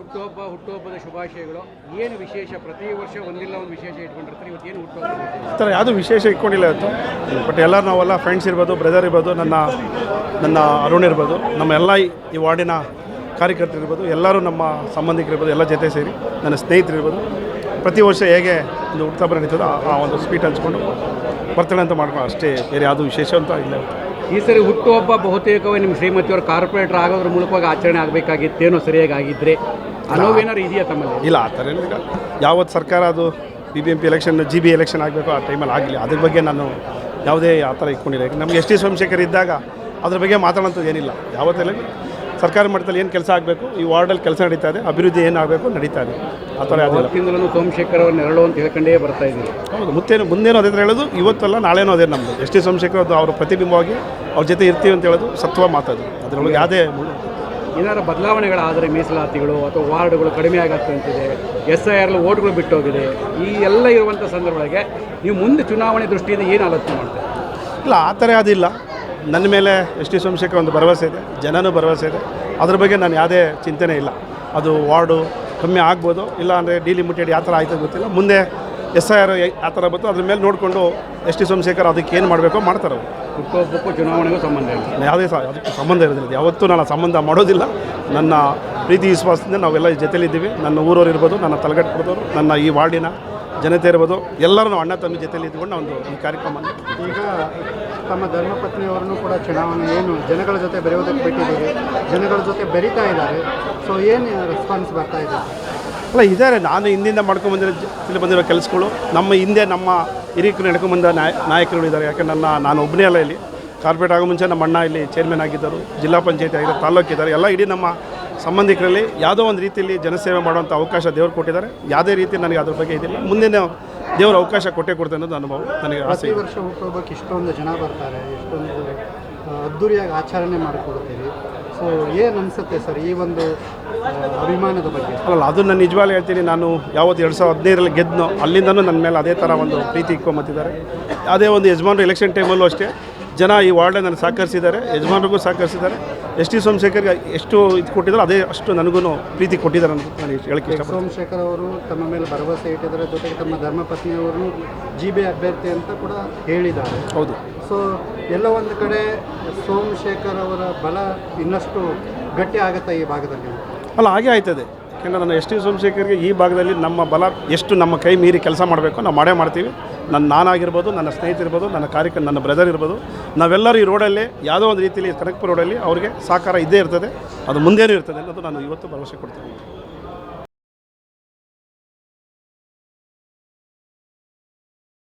ಹುಟ್ಟುಹಬ್ಬದ ಶುಭಾಶಯಗಳು. ಏನು ವಿಶೇಷ? ಪ್ರತಿ ವರ್ಷ ಒಂದಿಲ್ಲ ಒಂದು ವಿಶೇಷ ಇಟ್ಕೊಂಡಿರ್ತಾರೆ, ಇವತ್ತೇನು ಹುಟ್ಟುಹಬ್ಬ? ಆ ಥರ ಯಾವುದು ವಿಶೇಷ ಇಟ್ಕೊಂಡಿಲ್ಲ ಇವತ್ತು. ಬಟ್ ಎಲ್ಲರೂ ನಾವೆಲ್ಲ ಫ್ರೆಂಡ್ಸ್ ಇರ್ಬೋದು, ಬ್ರದರ್ ಇರ್ಬೋದು, ನನ್ನ ಅರುಣ್ ಇರ್ಬೋದು, ನಮ್ಮ ಎಲ್ಲ ಈ ವಾರ್ಡಿನ ಕಾರ್ಯಕರ್ತರು ಇರ್ಬೋದು, ಎಲ್ಲರೂ ನಮ್ಮ ಸಂಬಂಧಿಕರಿರ್ಬೋದು, ಎಲ್ಲ ಜೊತೆ ಸೇರಿ ನನ್ನ ಸ್ನೇಹಿತರು ಇರ್ಬೋದು, ಪ್ರತಿ ವರ್ಷ ಹೇಗೆ ಒಂದು ಹುಟ್ಟುಹಬ್ಬ ನಡೀತದೋ ಆ ಒಂದು ಸ್ವೀಟ್ ಹಂಚ್ಕೊಂಡು ಬರ್ತಡೇ ಅಂತ ಮಾಡ್ಕೊಂಡು ಅಷ್ಟೇ, ಬೇರೆ ಯಾವುದು ವಿಶೇಷ ಅಂತ ಇಲ್ಲ. ಈ ಸರಿ ಹುಟ್ಟುಹಬ್ಬ ಬಹುತೇಕವಾಗಿ ನಿಮ್ಮ ಶ್ರೀಮತಿಯವರು ಕಾರ್ಪೊರೇಟರ್ ಆಗೋದ್ರ ಮೂಲಕವಾಗಿ ಆಚರಣೆ ಆಗಬೇಕಾಗಿತ್ತೇನೋ ಸರಿಯಾಗಿ ಆಗಿದ್ದರೆ ಅನ್ನೋವೇನಾದ್ರು ಇದೆಯಾ ತಮ್ಮಲ್ಲಿ? ಇಲ್ಲ, ಆ ಥರ ಏನಿಲ್ಲ. ಯಾವತ್ತು ಸರ್ಕಾರ ಅದು BBMP ಎಲೆಕ್ಷನ್ GB ಎಲೆಕ್ಷನ್ ಆಗಬೇಕು ಆ ಟೈಮಲ್ಲಿ ಆಗಲಿ, ಅದ್ರ ಬಗ್ಗೆ ನಾನು ಯಾವುದೇ ಆ ಥರ ಇಟ್ಕೊಂಡಿಲ್ಲ. ಯಾಕೆ ನಮಗೆ SD ಸೋಮಶೇಖರ್ ಇದ್ದಾಗ ಅದ್ರ ಬಗ್ಗೆ ಮಾತಾಡೋಂಥದ್ದು ಏನಿಲ್ಲ. ಯಾವತ್ತೆಲ್ಲ ಸರ್ಕಾರ ಮಟ್ಟದಲ್ಲಿ ಏನು ಕೆಲಸ ಆಗಬೇಕು, ಈ ವಾರ್ಡಲ್ಲಿ ಕೆಲಸ ನಡೀತಾ ಇದೆ, ಅಭಿವೃದ್ಧಿ ಏನಾಗಬೇಕು ನಡೀತಾ ಇದೆ. ಆ ಥರ ಯಾವುದಿಲ್ಲ. ಸೋಮಶೇಖರ್ ಅವ್ರು ನೆರಳು ಅಂತ ಹೇಳ್ಕೊಂಡೇ ಬರ್ತಾ ಇದ್ದೀವಿ. ಹೌದು, ಮುಂದೇನೋ ಅದೇ ಥರ ಹೇಳೋದು, ಇವತ್ತಲ್ಲ ನಾಳೆನೋ ಅದೇ ನಮ್ಮದು SD ಸೋಮಶೇಖರ್ ಅದು ಅವರ ಪ್ರತಿಬಿಂಬವಾಗಿ ಅವ್ರ ಜೊತೆ ಇರ್ತೀವಿ ಅಂತ ಹೇಳೋದು ಸತ್ವ ಮಾತದು. ಅದರೊಳಗೆ ಯಾವುದೇ ಏನಾದ್ರು ಬದಲಾವಣೆಗಳಾದರೆ ಮೀಸಲಾತಿಗಳು ಅಥವಾ ವಾರ್ಡ್ಗಳು ಕಡಿಮೆ ಆಗತ್ತಂತಿದೆ, SIR ಓಟ್ಗಳು ಬಿಟ್ಟೋಗಿದೆ, ಈ ಎಲ್ಲ ಇರುವಂಥ ಸಂದರ್ಭಗಳಿಗೆ ನೀವು ಮುಂದೆ ಚುನಾವಣೆ ದೃಷ್ಟಿಯಿಂದ ಏನು ಆಲೋಚನೆ ಮಾಡ್ತಾರೆ? ಇಲ್ಲ, ಆ ಥರ ಯಾವುದಿಲ್ಲ. ನನ್ನ ಮೇಲೆ SD ಸೋಮಶೇಖರ್ ಒಂದು ಭರವಸೆ ಇದೆ, ಜನನೂ ಭರವಸೆ ಇದೆ. ಅದ್ರ ಬಗ್ಗೆ ನಾನು ಯಾವುದೇ ಚಿಂತನೆ ಇಲ್ಲ. ಅದು ವಾರ್ಡು ಕಮ್ಮಿ ಆಗ್ಬೋದು, ಇಲ್ಲ ಅಂದರೆ ಡಿಲಿಮಿಟೆಡ್ ಯಾವ ಥರ ಆಯ್ತು ಗೊತ್ತಿಲ್ಲ. ಮುಂದೆ SIR ಆ ಥರ ಬಂತು, ಅದ್ರ ಮೇಲೆ ನೋಡಿಕೊಂಡು SD ಸೋಮಶೇಖರ್ ಅದಕ್ಕೆ ಏನು ಮಾಡಬೇಕೋ ಮಾಡ್ತಾರೆ ಅವರು. ಹುಟ್ಟುಹಬ್ಬಕ್ಕೂ ಚುನಾವಣೆಗೂ ಸಂಬಂಧ ಇಲ್ಲ, ಯಾವುದೇ ಅದಕ್ಕೆ ಸಂಬಂಧ ಇರೋದಿಲ್ಲ. ಯಾವತ್ತೂ ನಾನು ಸಂಬಂಧ ಮಾಡೋದಿಲ್ಲ. ನನ್ನ ಪ್ರೀತಿ ವಿಶ್ವಾಸದಿಂದ ನಾವೆಲ್ಲ ಜೊತೆಲಿದ್ದೀವಿ. ನನ್ನ ಊರವ್ರು ಇರ್ಬೋದು, ನನ್ನ ತಲಗಟ್ಟದವರು, ನನ್ನ ಈ ವಾರ್ಡಿನ ಜನತೆ ಇರ್ಬೋದು, ಎಲ್ಲರೂ ನಾವು ಅಣ್ಣ ತಮ್ಮ ಜೊತೆಲಿ ಇದ್ಕೊಂಡು ಒಂದು ಈ ಕಾರ್ಯಕ್ರಮ. ಈಗ ತಮ್ಮ ಧರ್ಮಪತ್ನಿಯವರನ್ನು ಕೂಡ ಚುನಾವಣೆ ಏನು ಜನಗಳ ಜೊತೆ ಬೆರೆಯೋದಕ್ಕೆ ಬಿಟ್ಟಿದ್ದೀರಿ, ಜನಗಳ ಜೊತೆ ಬೆರೀತಾ ಇದ್ದಾರೆ. ಸೊ ಏನು ರೆಸ್ಪಾನ್ಸ್ ಬರ್ತಾ ಇದೆ? ಅಲ್ಲ, ಇದ್ದಾರೆ. ನಾನು ಹಿಂದಿಂದ ಬಂದಿರೋ ಕೆಲಸಗಳು, ನಮ್ಮ ಹಿಂದೆ ನಮ್ಮ ಹಿರಿಯರು ನಡ್ಕೊಂಬಂದ ನಾಯಕರು ಇದ್ದಾರೆ. ಯಾಕೆ ನಾನು ಒಬ್ಬನೇ ಅಲ್ಲ, ಇಲ್ಲಿ ಕಾರ್ಪೊರೇಟ್ ಆಗೋ ಮುಂಚೆ ನಮ್ಮ ಅಣ್ಣ ಇಲ್ಲಿ ಚೇರ್ಮನ್ ಆಗಿದ್ದರು, ಜಿಲ್ಲಾ ಪಂಚಾಯತಿ ಆಗಿದ್ದಾರೆ, ತಾಲ್ಲೂಕಿದ್ದಾರೆ, ಎಲ್ಲ ಇಡೀ ನಮ್ಮ ಸಂಬಂಧಿಕರಲ್ಲಿ ಯಾವುದೋ ಒಂದು ರೀತಿಯಲ್ಲಿ ಜನಸೇವೆ ಮಾಡುವಂಥ ಅವಕಾಶ ದೇವರು ಕೊಟ್ಟಿದ್ದಾರೆ. ಯಾವುದೇ ರೀತಿ ನನಗೆ ಅದ್ರ ಬಗ್ಗೆ ಇದಿಲ್ಲ. ಮುಂದಿನ ದೇವರು ಅವಕಾಶ ಕೊಟ್ಟೆ ಅನ್ನೋದು ಅನುಭವ ನನಗೆ. ಪ್ರತಿ ವರ್ಷ ಹುಟ್ಟುಹಬ್ಬಕ್ಕೆ ಇಷ್ಟೊಂದು ಜನ ಬರ್ತಾರೆ, ಇಷ್ಟೊಂದು ಅದ್ದೂರಿಯಾಗಿ ಆಚರಣೆ ಮಾಡಿಕೊಡ್ತೀವಿ. ಸೊ ಏನು ಅನಿಸುತ್ತೆ ಸರ್ ಈ ಒಂದು ಅಭಿಮಾನದ ಬಗ್ಗೆ? ಅಲ್ಲ, ಅದು ನಾನು ನಿಜವಾಗ್ಲೂ ಹೇಳ್ತೀನಿ. ನಾನು ಯಾವತ್ತು 2015ರಲ್ಲಿ ಗೆದ್ದನೋ ಅಲ್ಲಿಂದನೂ ನನ್ನ ಮೇಲೆ ಅದೇ ಥರ ಒಂದು ಪ್ರೀತಿ ಇಟ್ಕೊಂಬತ್ತಿದ್ದಾರೆ. ಅದೇ ಒಂದು ಯಜಮಾನರು ಎಲೆಕ್ಷನ್ ಟೈಮಲ್ಲೂ ಅಷ್ಟೇ ಜನ ಈ ವಾರ್ಡಲ್ಲಿ ನನಗೆ ಸಹಕರಿಸಿದ್ದಾರೆ, ಯಜಮಾನ್ರಿಗೂ ಸಹಕರಿಸಿದ್ದಾರೆ. SD ಸೋಮಶೇಖರ್ಗೆ ಎಷ್ಟು ಇದು ಕೊಟ್ಟಿದ್ದಾರೆ ಅದೇ ಅಷ್ಟು ನನಗೂ ಪ್ರೀತಿ ಕೊಟ್ಟಿದ್ದಾರೆ ಅಂತ ನಾನು ಹೇಳಕ್ಕೆ ಇಷ್ಟಪಡ್ತೀನಿ. ಸೋಮಶೇಖರ್ ಅವರು ತಮ್ಮ ಮೇಲೆ ಭರವಸೆ ಇಟ್ಟಿದ್ದಾರೆ, ಜೊತೆಗೆ ತಮ್ಮ ಧರ್ಮಪತ್ನಿಯವರು GB ಅಭ್ಯರ್ಥಿ ಅಂತ ಕೂಡ ಹೇಳಿದ್ದಾರೆ. ಹೌದು. ಸೊ ಎಲ್ಲ ಒಂದು ಕಡೆ ಸೋಮಶೇಖರ್ ಅವರ ಬಲ ಇನ್ನಷ್ಟು ಗಟ್ಟಿ ಆಗುತ್ತಾ ಈ ಭಾಗದಲ್ಲಿ? ಅಲ್ಲ, ಹಾಗೆ ಆಯ್ತದೆ. ಯಾಕೆಂದರೆ ನನ್ನ SD ಸೋಮಶೇಖರ್ಗೆ ಈ ಭಾಗದಲ್ಲಿ ನಮ್ಮ ಬಲ ಎಷ್ಟು ನಮ್ಮ ಕೈ ಮೀರಿ ಕೆಲಸ ಮಾಡಬೇಕು ನಾವು ಮಾಡೇ ಮಾಡ್ತೀವಿ. ನಾನಾಗಿರ್ಬೋದು, ನನ್ನ ಸ್ನೇಹಿತರಿರ್ಬೋದು, ನನ್ನ ಬ್ರದರ್ ಇರ್ಬೋದು, ನಾವೆಲ್ಲರೂ ಈ ರೋಡಲ್ಲಿ ಯಾವುದೋ ಒಂದು ರೀತಿಯಲ್ಲಿ ಕನಕಪುರ ರೋಡಲ್ಲಿ ಅವ್ರಿಗೆ ಸಹಕಾರ ಇದ್ದೇ ಇರ್ತದೆ, ಅದು ಮುಂದೇನೂ ಇರ್ತದೆ ಅನ್ನೋದು ನಾನು ಇವತ್ತು ಭರವಸೆ ಕೊಡ್ತೀನಿ.